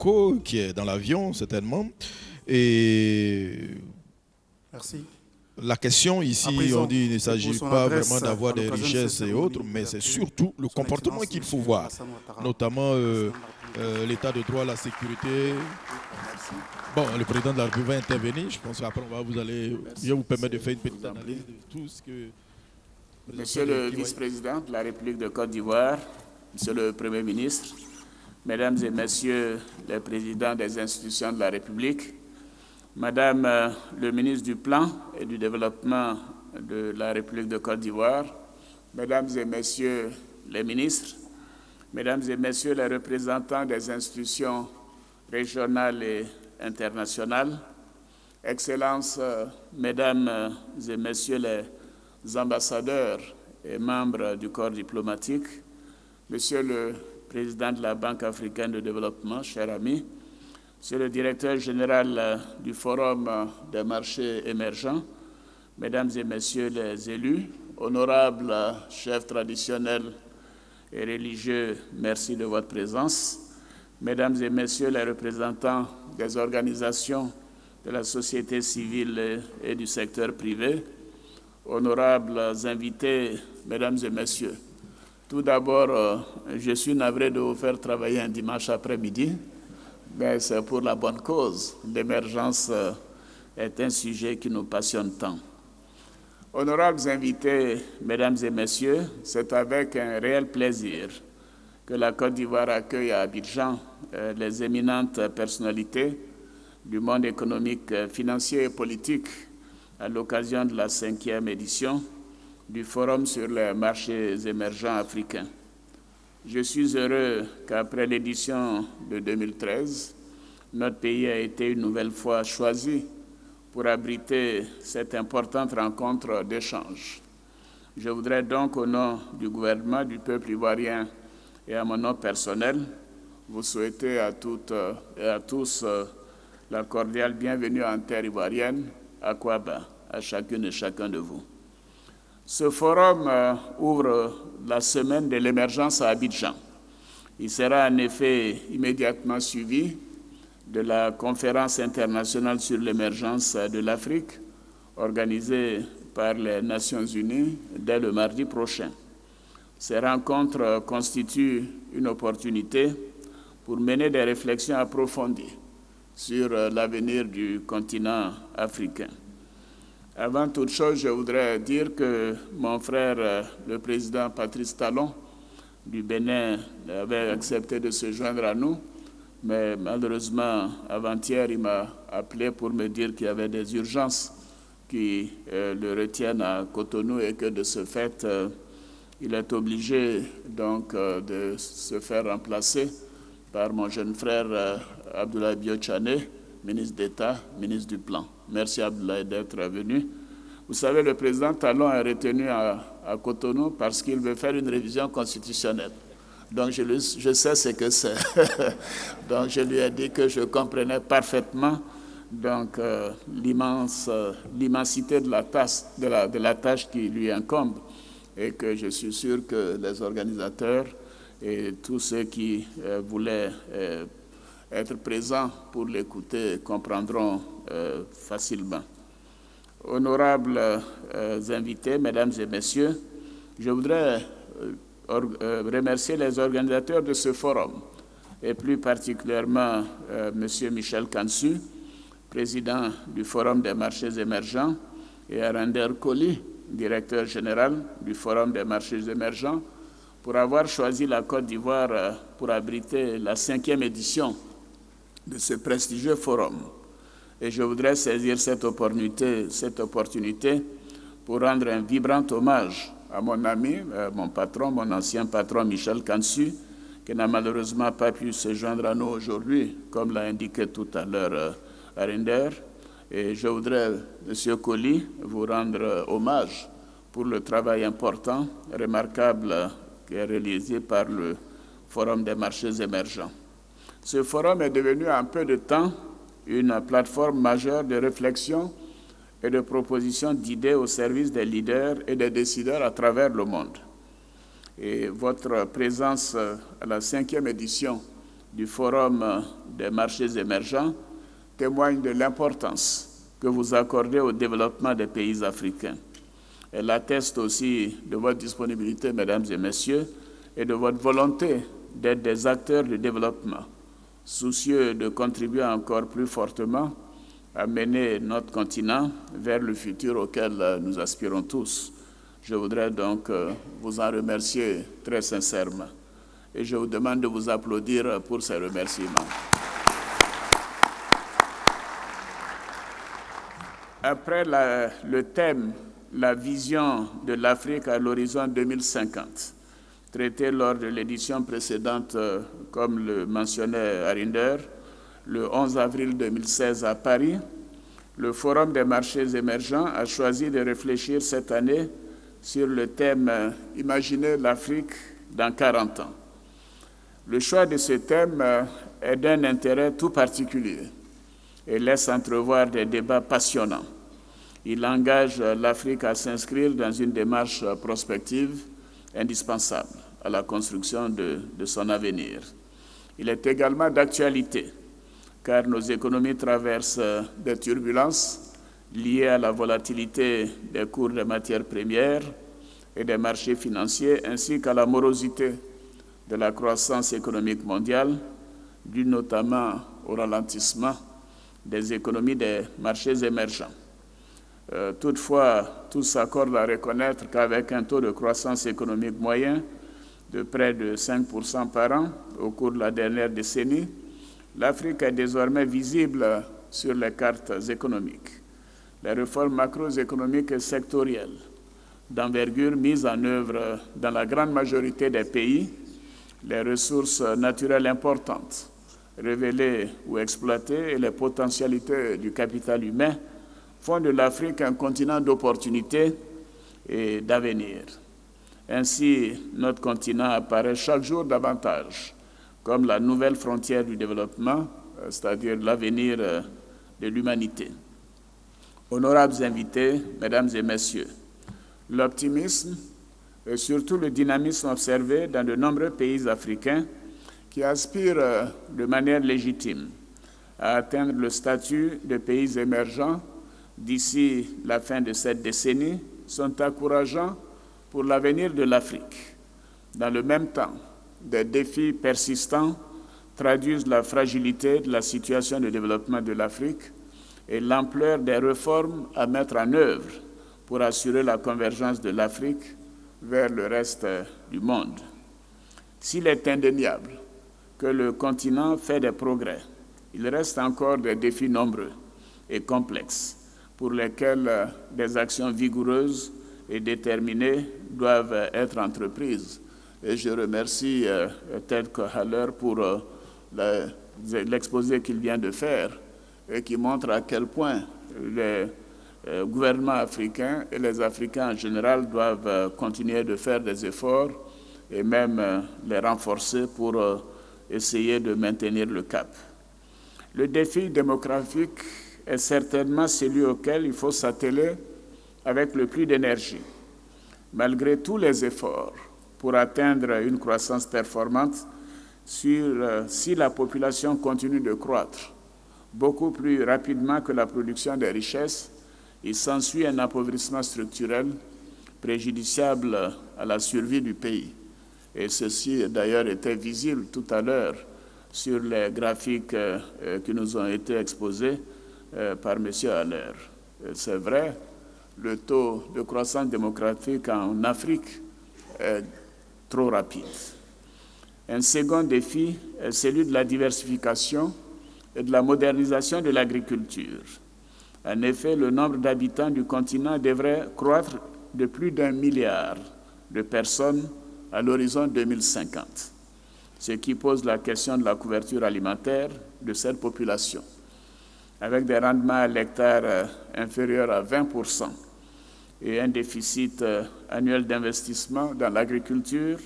Bamako, qui est dans l'avion, certainement. Et Merci. la question ici, présent, on dit qu'il ne s'agit pas vraiment d'avoir des richesses et autres, mais c'est surtout le comportement qu'il faut voir, notamment l'état de droit, la sécurité. Bon, le président de la République va intervenir. Je pense qu'après, je vais vous permettre de faire une petite analyse de tout ce que... Monsieur le vice-président de la République de Côte d'Ivoire, Monsieur le Premier ministre, Mesdames et Messieurs les présidents des institutions de la République, Madame le ministre du Plan et du Développement de la République de Côte d'Ivoire, Mesdames et Messieurs les ministres, Mesdames et Messieurs les représentants des institutions régionales et internationales, Excellences, Mesdames et Messieurs les ambassadeurs et membres du corps diplomatique, Monsieur le Président de la Banque africaine de développement, cher ami, Monsieur le Directeur général du Forum des marchés émergents, Mesdames et Messieurs les élus, honorables chefs traditionnels et religieux, merci de votre présence. Mesdames et Messieurs les représentants des organisations de la société civile et du secteur privé, honorables invités, Mesdames et Messieurs, tout d'abord, je suis navré de vous faire travailler un dimanche après-midi, mais c'est pour la bonne cause. L'émergence est un sujet qui nous passionne tant. Honorables invités, Mesdames et Messieurs, c'est avec un réel plaisir que la Côte d'Ivoire accueille à Abidjan les éminentes personnalités du monde économique, financier et politique à l'occasion de la 5e édition du Forum sur les marchés émergents africains. Je suis heureux qu'après l'édition de 2013, notre pays a été une nouvelle fois choisi pour abriter cette importante rencontre d'échange. Je voudrais donc, au nom du gouvernement, du peuple ivoirien et à mon nom personnel, vous souhaiter à toutes et à tous la cordiale bienvenue en terre ivoirienne, à Kouaba, à chacune et chacun de vous. Ce forum ouvre la semaine de l'émergence à Abidjan. Il sera en effet immédiatement suivi de la conférence internationale sur l'émergence de l'Afrique, organisée par les Nations Unies dès le mardi prochain. Ces rencontres constituent une opportunité pour mener des réflexions approfondies sur l'avenir du continent africain. Avant toute chose, je voudrais dire que mon frère, le président Patrice Talon, du Bénin, avait accepté de se joindre à nous, mais malheureusement, avant-hier, il m'a appelé pour me dire qu'il y avait des urgences qui le retiennent à Cotonou et que de ce fait, il est obligé donc de se faire remplacer par mon jeune frère Abdoulaye Bio-Tchane, ministre d'État, ministre du Plan. Merci Abdoulaye d'être venu. Vous savez, le président Talon est retenu à Cotonou parce qu'il veut faire une révision constitutionnelle. Donc je sais ce que c'est. Donc je lui ai dit que je comprenais parfaitement donc l'immensité de la tâche qui lui incombe et que je suis sûr que les organisateurs et tous ceux qui voulaient être présents pour l'écouter comprendront facilement. Honorables invités, Mesdames et Messieurs, je voudrais remercier les organisateurs de ce forum et plus particulièrement M. Michel Kansu, président du Forum des marchés émergents, et Arender Koli, directeur général du Forum des marchés émergents, pour avoir choisi la Côte d'Ivoire pour abriter la 5e édition de ce prestigieux forum. Et je voudrais saisir cette opportunité pour rendre un vibrant hommage à mon ami, mon patron, mon ancien patron Michel Kansu, qui n'a malheureusement pas pu se joindre à nous aujourd'hui, comme l'a indiqué tout à l'heure Arender. Et je voudrais, M. Koli, vous rendre hommage pour le travail important, remarquable, qui est réalisé par le Forum des marchés émergents. Ce forum est devenu en peu de temps une plateforme majeure de réflexion et de proposition d'idées au service des leaders et des décideurs à travers le monde. Et votre présence à la 5e édition du Forum des marchés émergents témoigne de l'importance que vous accordez au développement des pays africains. Elle atteste aussi de votre disponibilité, mesdames et messieurs, et de votre volonté d'être des acteurs de développement, soucieux de contribuer encore plus fortement à mener notre continent vers le futur auquel nous aspirons tous. Je voudrais donc vous en remercier très sincèrement et je vous demande de vous applaudir pour ces remerciements. Après le thème « La vision de l'Afrique à l'horizon 2050 », traité lors de l'édition précédente, comme le mentionnait Harinder, le 11 avril 2016 à Paris, le Forum des marchés émergents a choisi de réfléchir cette année sur le thème « Imaginez l'Afrique dans 40 ans ». Le choix de ce thème est d'un intérêt tout particulier et laisse entrevoir des débats passionnants. Il engage l'Afrique à s'inscrire dans une démarche prospective indispensable à la construction de son avenir. Il est également d'actualité, car nos économies traversent des turbulences liées à la volatilité des cours des matières premières et des marchés financiers, ainsi qu'à la morosité de la croissance économique mondiale, due notamment au ralentissement des économies des marchés émergents. Toutefois, tous s'accordent à reconnaître qu'avec un taux de croissance économique moyen de près de 5% par an au cours de la dernière décennie, l'Afrique est désormais visible sur les cartes économiques. Les réformes macroéconomiques et sectorielles d'envergure mises en œuvre dans la grande majorité des pays, les ressources naturelles importantes révélées ou exploitées et les potentialités du capital humain font de l'Afrique un continent d'opportunités et d'avenir. Ainsi, notre continent apparaît chaque jour davantage comme la nouvelle frontière du développement, c'est-à-dire l'avenir de l'humanité. Honorables invités, mesdames et messieurs, l'optimisme et surtout le dynamisme observé dans de nombreux pays africains qui aspirent de manière légitime à atteindre le statut de pays émergents d'ici la fin de cette décennie sont encourageants pour l'avenir de l'Afrique. Dans le même temps, des défis persistants traduisent la fragilité de la situation de développement de l'Afrique et l'ampleur des réformes à mettre en œuvre pour assurer la convergence de l'Afrique vers le reste du monde. S'il est indéniable que le continent fait des progrès, il reste encore des défis nombreux et complexes pour lesquels des actions vigoureuses et déterminées doivent être entreprises. Et je remercie Ted Haller pour l'exposé qu'il vient de faire et qui montre à quel point les gouvernements africains et les Africains en général doivent continuer de faire des efforts et même les renforcer pour essayer de maintenir le cap. Le défi démographique est certainement celui auquel il faut s'atteler avec le plus d'énergie. Malgré tous les efforts pour atteindre une croissance performante, si la population continue de croître beaucoup plus rapidement que la production des richesses, il s'ensuit un appauvrissement structurel préjudiciable à la survie du pays. Et ceci, d'ailleurs, était visible tout à l'heure sur les graphiques qui nous ont été exposés par M. Haller. C'est vrai, le taux de croissance démographique en Afrique est trop rapide. Un second défi est celui de la diversification et de la modernisation de l'agriculture. En effet, le nombre d'habitants du continent devrait croître de plus d'1 milliard de personnes à l'horizon 2050, ce qui pose la question de la couverture alimentaire de cette population. Avec des rendements à l'hectare inférieurs à 20% et un déficit annuel d'investissement dans l'agriculture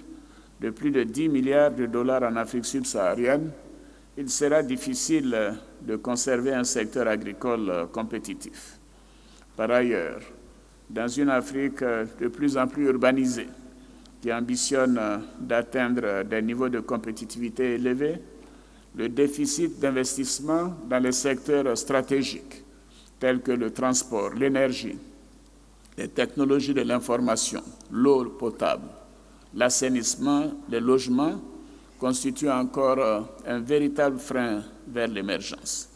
de plus de 10 milliards de dollars en Afrique subsaharienne, il sera difficile de conserver un secteur agricole compétitif. Par ailleurs, dans une Afrique de plus en plus urbanisée, qui ambitionne d'atteindre des niveaux de compétitivité élevés, le déficit d'investissement dans les secteurs stratégiques tels que le transport, l'énergie, les technologies de l'information, l'eau potable, l'assainissement, les logements constituent encore un véritable frein vers l'émergence.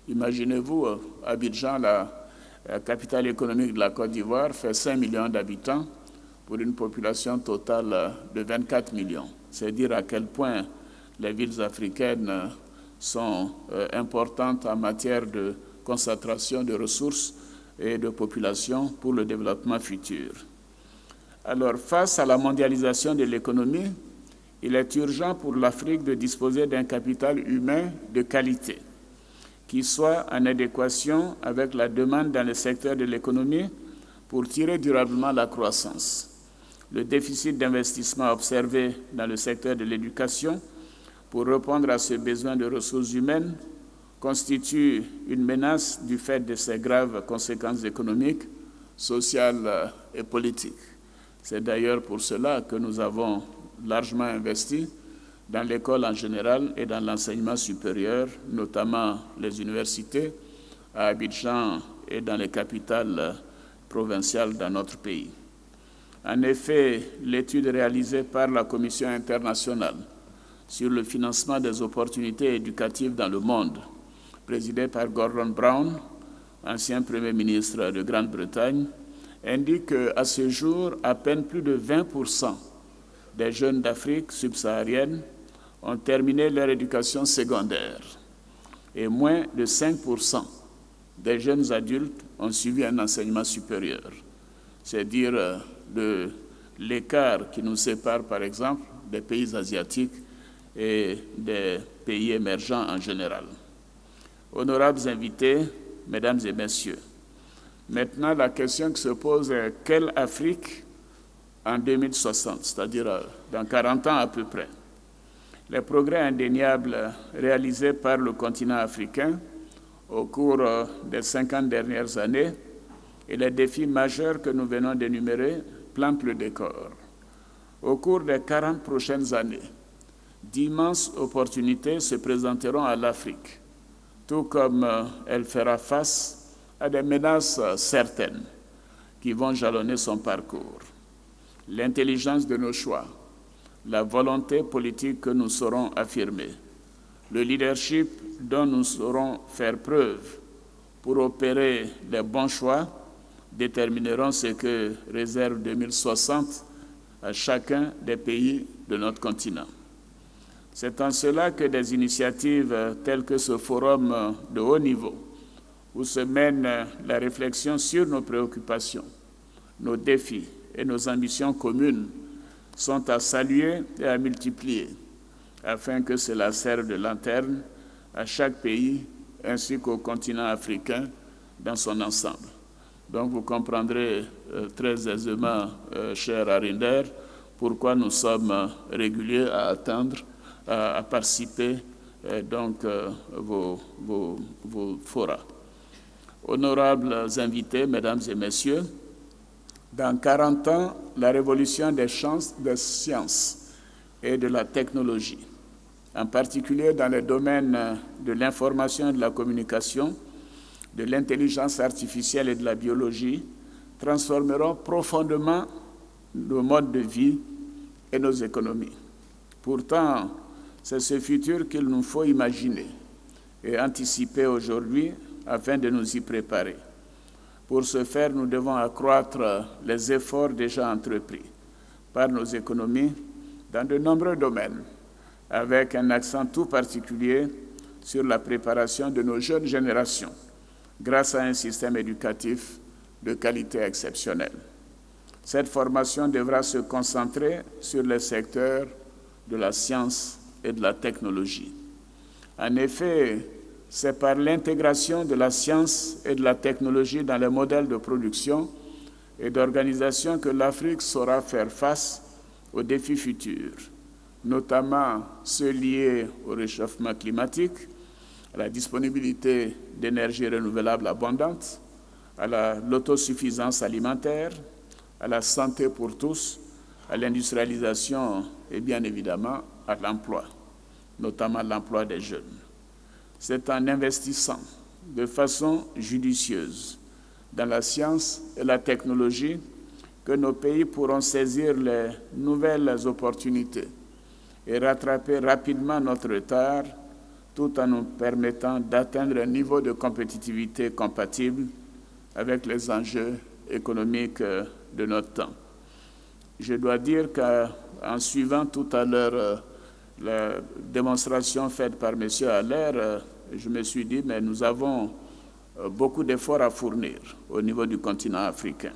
Imaginez-vous, Abidjan, la capitale économique de la Côte d'Ivoire, fait 5 millions d'habitants pour une population totale de 24 millions. C'est dire à quel point les villes africaines sont importantes en matière de concentration de ressources et de population pour le développement futur. Alors, face à la mondialisation de l'économie, il est urgent pour l'Afrique de disposer d'un capital humain de qualité qui soit en adéquation avec la demande dans le secteur de l'économie pour tirer durablement la croissance. Le déficit d'investissement observé dans le secteur de l'éducation pour répondre à ce besoin de ressources humaines constitue une menace du fait de ses graves conséquences économiques, sociales et politiques. C'est d'ailleurs pour cela que nous avons largement investi dans l'école en général et dans l'enseignement supérieur, notamment les universités à Abidjan et dans les capitales provinciales dans notre pays. En effet, l'étude réalisée par la Commission internationale sur le financement des opportunités éducatives dans le monde, présidée par Gordon Brown, ancien Premier ministre de Grande-Bretagne, indique qu'à ce jour, à peine plus de 20% des jeunes d'Afrique subsaharienne ont terminé leur éducation secondaire et moins de 5% des jeunes adultes ont suivi un enseignement supérieur. C'est dire l'écart qui nous sépare, par exemple, des pays asiatiques et des pays émergents en général. Honorables invités, mesdames et messieurs, maintenant la question qui se pose est quelle Afrique en 2060, c'est-à-dire dans 40 ans à peu près? Les progrès indéniables réalisés par le continent africain au cours des 50 dernières années et les défis majeurs que nous venons d'énumérer plantent le décor. Au cours des 40 prochaines années, d'immenses opportunités se présenteront à l'Afrique, tout comme elle fera face à des menaces certaines qui vont jalonner son parcours. L'intelligence de nos choix, la volonté politique que nous saurons affirmer, le leadership dont nous saurons faire preuve pour opérer les bons choix détermineront ce que réserve 2060 à chacun des pays de notre continent. C'est en cela que des initiatives telles que ce forum de haut niveau, où se mène la réflexion sur nos préoccupations, nos défis et nos ambitions communes, sont à saluer et à multiplier, afin que cela serve de lanterne à chaque pays ainsi qu'au continent africain dans son ensemble. Donc vous comprendrez très aisément, cher Arinder, pourquoi nous sommes réguliers à attendre, à participer vos forats. Honorables invités, mesdames et messieurs, dans 40 ans, la révolution des sciences et de la technologie, en particulier dans les domaines de l'information et de la communication, de l'intelligence artificielle et de la biologie, transformeront profondément nos modes de vie et nos économies. Pourtant, c'est ce futur qu'il nous faut imaginer et anticiper aujourd'hui afin de nous y préparer. Pour ce faire, nous devons accroître les efforts déjà entrepris par nos économies dans de nombreux domaines, avec un accent tout particulier sur la préparation de nos jeunes générations grâce à un système éducatif de qualité exceptionnelle. Cette formation devra se concentrer sur les secteurs de la science et de la technologie. En effet, c'est par l'intégration de la science et de la technologie dans les modèles de production et d'organisation que l'Afrique saura faire face aux défis futurs, notamment ceux liés au réchauffement climatique, à la disponibilité d'énergie renouvelable abondante, à l'autosuffisance alimentaire, à la santé pour tous, à l'industrialisation et bien évidemment à l'emploi. notamment l'emploi des jeunes. C'est en investissant de façon judicieuse dans la science et la technologie que nos pays pourront saisir les nouvelles opportunités et rattraper rapidement notre retard tout en nous permettant d'atteindre un niveau de compétitivité compatible avec les enjeux économiques de notre temps. Je dois dire qu'en suivant tout à l'heure la démonstration faite par M. Haller, je me suis dit, mais nous avons beaucoup d'efforts à fournir au niveau du continent africain.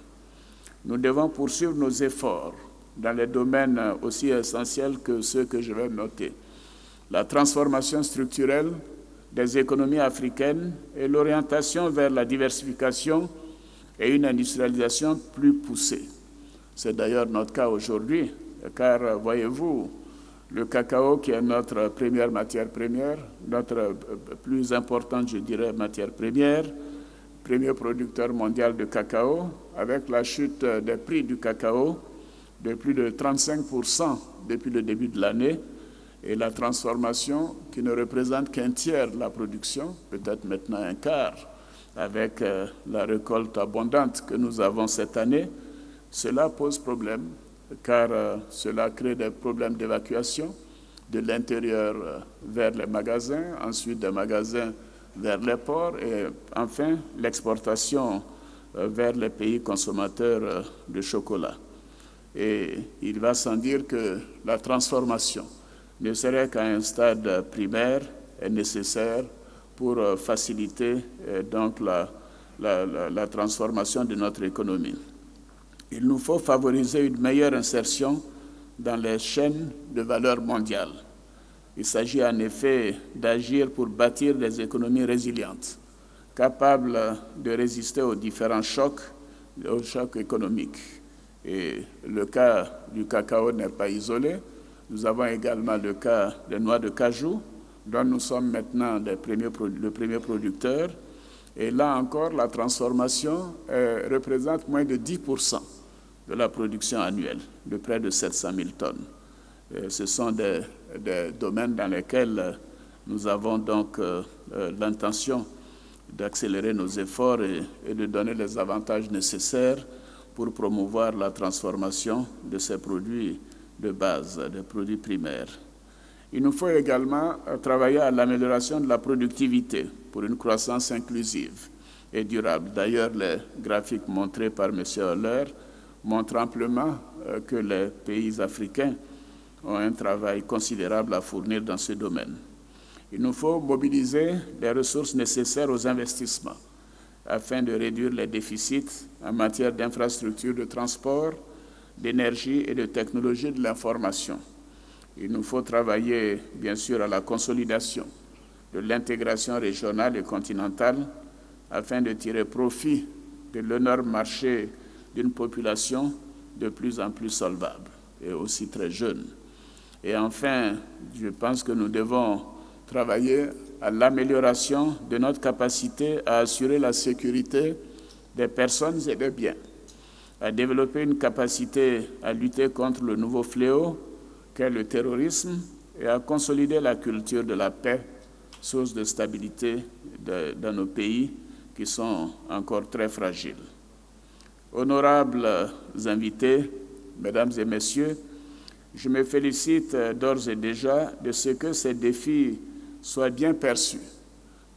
Nous devons poursuivre nos efforts dans les domaines aussi essentiels que ceux que je vais noter. La transformation structurelle des économies africaines et l'orientation vers la diversification et une industrialisation plus poussée. C'est d'ailleurs notre cas aujourd'hui, car voyez-vous, le cacao qui est notre première matière première, notre plus importante, je dirais, matière première, premier producteur mondial de cacao, avec la chute des prix du cacao de plus de 35% depuis le début de l'année, et la transformation qui ne représente qu'un tiers de la production, peut-être maintenant un quart, avec la récolte abondante que nous avons cette année, cela pose problème, car cela crée des problèmes d'évacuation de l'intérieur vers les magasins, ensuite des magasins vers les ports et enfin l'exportation vers les pays consommateurs de chocolat. Et il va sans dire que la transformation, ne serait qu'à un stade primaire, est nécessaire pour faciliter donc la transformation de notre économie. Il nous faut favoriser une meilleure insertion dans les chaînes de valeur mondiale. Il s'agit en effet d'agir pour bâtir des économies résilientes, capables de résister aux différents chocs économiques. Et le cas du cacao n'est pas isolé. Nous avons également le cas des noix de cajou, dont nous sommes maintenant le premier producteur. Et là encore, la transformation représente moins de 10% de la production annuelle, de près de 700 000 tonnes. Ce sont des domaines dans lesquels nous avons donc l'intention d'accélérer nos efforts et de donner les avantages nécessaires pour promouvoir la transformation de ces produits de base, des produits primaires. Il nous faut également travailler à l'amélioration de la productivité pour une croissance inclusive et durable. D'ailleurs, les graphiques montrés par M. Haller montrent amplement que les pays africains ont un travail considérable à fournir dans ce domaine. Il nous faut mobiliser les ressources nécessaires aux investissements afin de réduire les déficits en matière d'infrastructures de transport, d'énergie et de technologie de l'information. Il nous faut travailler, bien sûr, à la consolidation de l'intégration régionale et continentale afin de tirer profit de l'énorme marché d'une population de plus en plus solvable et aussi très jeune. Et enfin, je pense que nous devons travailler à l'amélioration de notre capacité à assurer la sécurité des personnes et des biens, à développer une capacité à lutter contre le nouveau fléau qu'est le terrorisme et à consolider la culture de la paix, source de stabilité dans nos pays qui sont encore très fragiles. Honorables invités, mesdames et messieurs, je me félicite d'ores et déjà de ce que ces défis soient bien perçus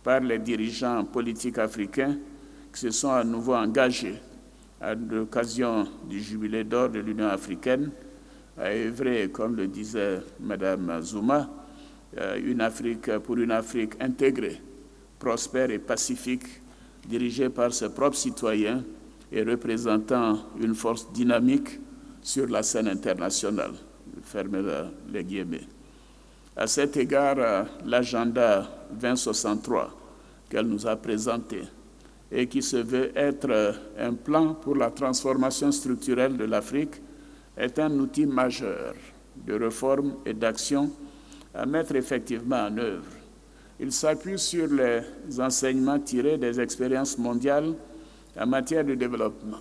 par les dirigeants politiques africains qui se sont à nouveau engagés à l'occasion du jubilé d'or de l'Union africaine à œuvrer, comme le disait Mme Zuma, pour une Afrique intégrée, prospère et pacifique, dirigée par ses propres citoyens et représentant une force dynamique sur la scène internationale. Fermez les guillemets. À cet égard, l'agenda 2063 qu'elle nous a présenté et qui se veut être un plan pour la transformation structurelle de l'Afrique est un outil majeur de réforme et d'action à mettre effectivement en œuvre. Il s'appuie sur les enseignements tirés des expériences mondiales en matière de développement,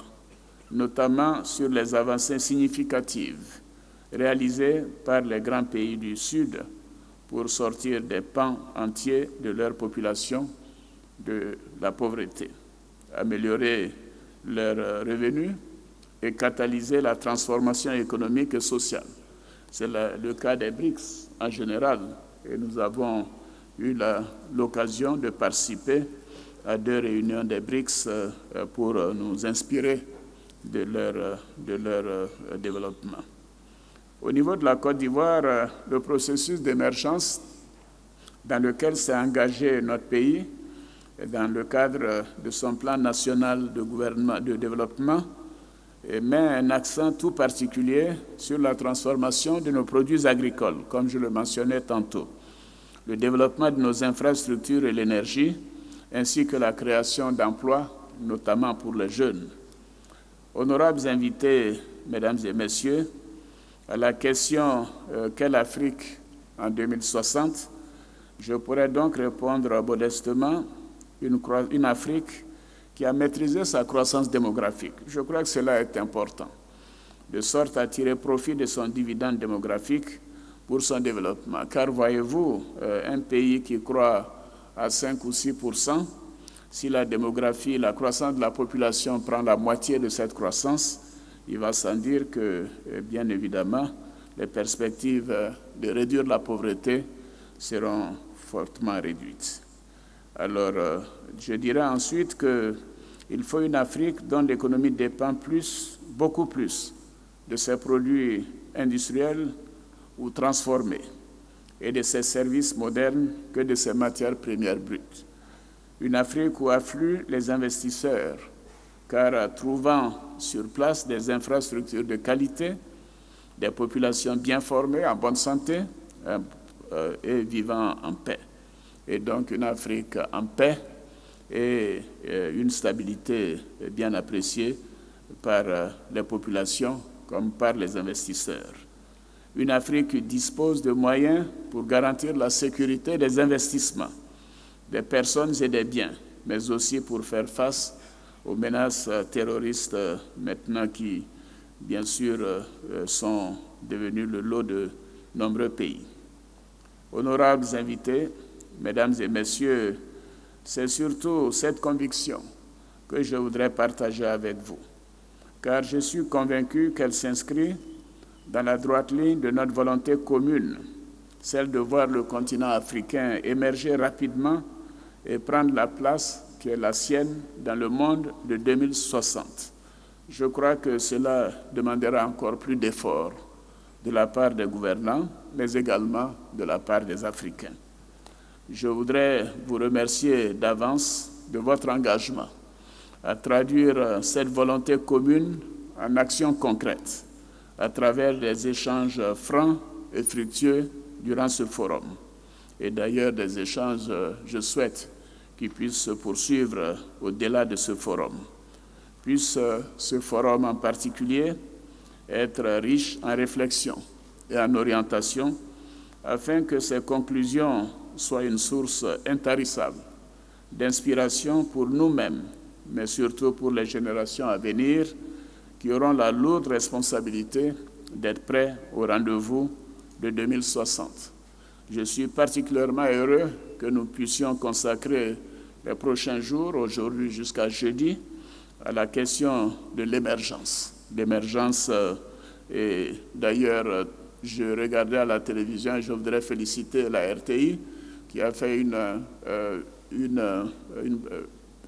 notamment sur les avancées significatives réalisées par les grands pays du Sud pour sortir des pans entiers de leur population de la pauvreté, améliorer leurs revenus et catalyser la transformation économique et sociale. C'est le cas des BRICS en général, et nous avons eu l'occasion de participer à 2 réunions des BRICS pour nous inspirer de leur développement. Au niveau de la Côte d'Ivoire, le processus d'émergence dans lequel s'est engagé notre pays, dans le cadre de son plan national de développement, met un accent tout particulier sur la transformation de nos produits agricoles, comme je le mentionnais tantôt, le développement de nos infrastructures et l'énergie, ainsi que la création d'emplois, notamment pour les jeunes. Honorables invités, mesdames et messieurs, à la question « Quelle Afrique en 2060 ?» je pourrais donc répondre modestement une Afrique qui a maîtrisé sa croissance démographique. Je crois que cela est important, de sorte à tirer profit de son dividende démographique pour son développement. Car voyez-vous, un pays qui croît à 5 ou 6%, si la démographie, la croissance de la population prend la moitié de cette croissance, il va sans dire que, bien évidemment, les perspectives de réduire la pauvreté seront fortement réduites. Alors, je dirais ensuite qu'il faut une Afrique dont l'économie dépend beaucoup plus de ses produits industriels ou transformés et de ses services modernes que de ses matières premières brutes. Une Afrique où affluent les investisseurs, car trouvant sur place des infrastructures de qualité, des populations bien formées, en bonne santé et vivant en paix. Et donc une Afrique en paix et une stabilité bien appréciée par les populations comme par les investisseurs. Une Afrique qui dispose de moyens pour garantir la sécurité des investissements, des personnes et des biens, mais aussi pour faire face aux menaces terroristes maintenant qui, bien sûr, sont devenues le lot de nombreux pays. Honorables invités, mesdames et messieurs, c'est surtout cette conviction que je voudrais partager avec vous, car je suis convaincu qu'elle s'inscrit dans la droite ligne de notre volonté commune, celle de voir le continent africain émerger rapidement et prendre la place qui est la sienne dans le monde de 2060. Je crois que cela demandera encore plus d'efforts de la part des gouvernants, mais également de la part des Africains. Je voudrais vous remercier d'avance de votre engagement à traduire cette volonté commune en actions concrètes à travers des échanges francs et fructueux durant ce forum. Et d'ailleurs, des échanges, je souhaite, qui puissent se poursuivre au-delà de ce forum. Puisse ce forum en particulier être riche en réflexion et en orientation afin que ses conclusions soient une source intarissable d'inspiration pour nous-mêmes, mais surtout pour les générations à venir qui auront la lourde responsabilité d'être prêts au rendez-vous de 2060. Je suis particulièrement heureux que nous puissions consacrer les prochains jours, aujourd'hui jusqu'à jeudi, à la question de l'émergence. L'émergence, et d'ailleurs, je regardais à la télévision et je voudrais féliciter la RTI qui a fait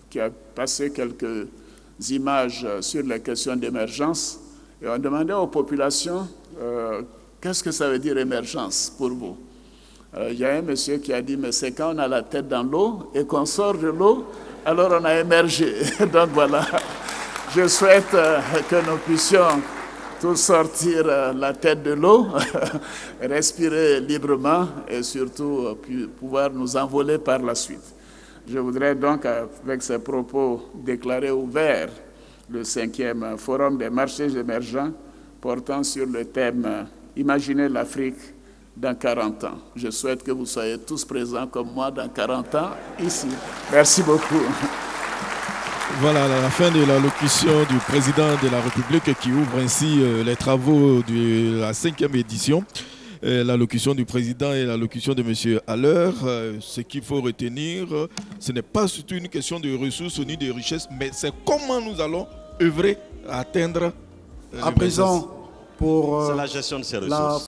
qui a passé quelques images sur les questions d'émergence et on demandait aux populations qu'est-ce que ça veut dire émergence pour vous. Il y a un monsieur qui a dit mais c'est quand on a la tête dans l'eau et qu'on sort de l'eau, alors on a émergé. Donc voilà, je souhaite que nous puissions tous sortir la tête de l'eau, respirer librement et surtout pouvoir nous envoler par la suite. Je voudrais donc, avec ces propos, déclarer ouvert le 5e Forum des marchés émergents portant sur le thème « Imaginez l'Afrique dans 40 ans ». Je souhaite que vous soyez tous présents comme moi dans 40 ans ici. Merci beaucoup. Voilà la fin de l'allocution du président de la République qui ouvre ainsi les travaux de la 5e édition l'allocution du président et l'allocution de M. Haller. Ce qu'il faut retenir, ce n'est pas surtout une question de ressources ni de richesses, mais c'est comment nous allons œuvrer à atteindre. À présent, pour c'est la gestion de ces ressources.